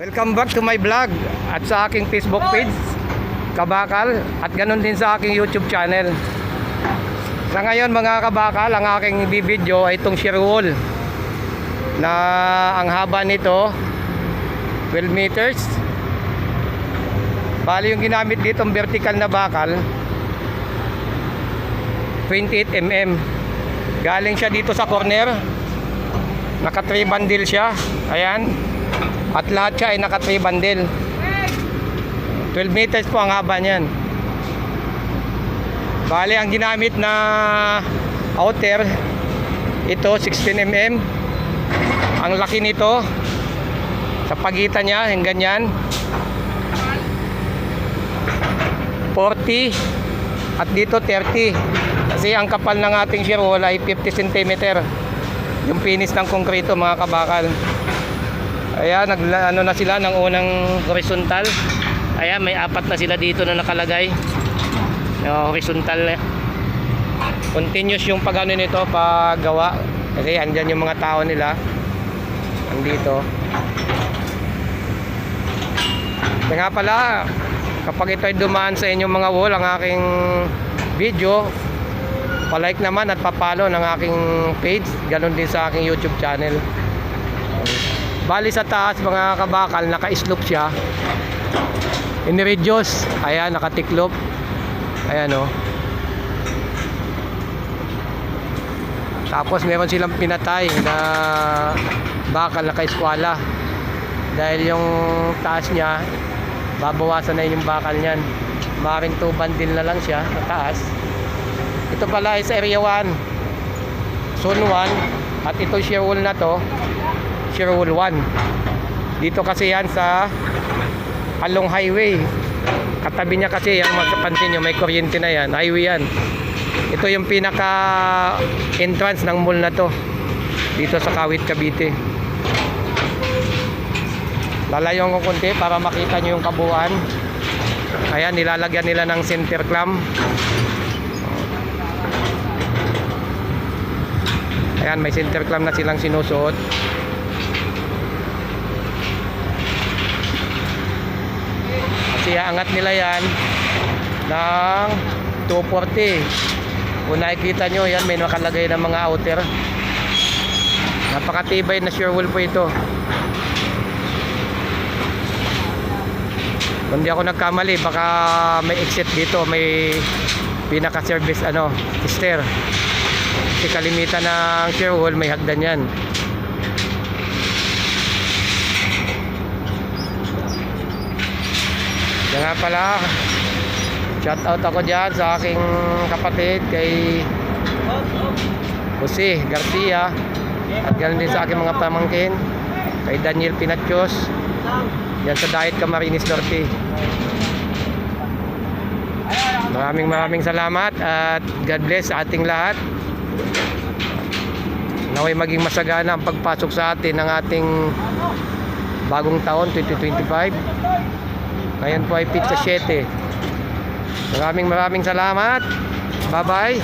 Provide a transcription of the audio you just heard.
Welcome back to my vlog at sa aking Facebook page, Kabakal, at ganun din sa aking YouTube channel. Sa ngayon mga kabakal, ang aking bibidyo ay itong shear wall na ang haba nito 12 meters. Bali yung ginamit dito ang vertical na bakal 28 mm. Galing siya dito sa corner, naka 3 bundle siya, ayan. At lahat siya ay naka 3 bundle. 12 meters po ang haba niyan. Bali ang ginamit na outer ito 16 mm. Ang laki nito sa pagitan niya yung ganyan 40 at dito 30. Kasi ang kapal ng ating shear wall ay 50 cm. Yung finish ng konkreto mga kabakal. Ayan, ano na sila ng unang horizontal. Ayan, may 4 na sila dito na nakalagay. Horizontal. Continuous yung pagano nito, paggawa. Kasi andyan yung mga tao nila. Andito. Kaya nga pala, kapag ito ay dumaan sa inyong mga wall, ang aking video, palike naman at papalo ng aking page. Ganon din sa aking YouTube channel. Bali sa taas mga kabakal, naka-slope siya. Ini-reduce. Ayan, nakatiklop. Ayan o. Tapos meron silang pinatay na bakal naka-eskwala. Dahil yung taas niya, babawasan na yung bakal niyan. Maring 2 bundle na lang siya na taas. Ito pala is area 1, zone 1. At ito shear wall na to, shear wall 1. Dito kasi yan sa along highway. Katabi niya kasi yan, magkapansin nyo, may kuryente na yan. Highway yan. Ito yung pinaka entrance ng mall na to, dito sa Kawit, Cavite. Lalayon ko konti para makita nyo yung kabuuan. Ayan, nilalagyan nila ng center clamp. Ayan, may center clamp na silang sinusuot. Kasi angat nila yan ng 240. Kung nakikita nyo yan, may nakalagay ng mga outer. Napakatibay na shear wall po ito. Kung di ako nagkamali, baka may exit dito, may pinaka service stair. Kasi kalimitan ng shear wall may hagdan yan. Kaya nga pala, shout out ako dyan sa aking kapatid kay Jose Garcia, at ganoon din sa aking mga pamangkin kay Daniel Pinachos yan sa Diet Camarines Norte. Maraming salamat at God bless sa ating lahat. Naway maging masagana ang pagpasok sa atin ng ating bagong taon 2025. Ngayon po ay pizza 7. Maraming salamat. Bye bye.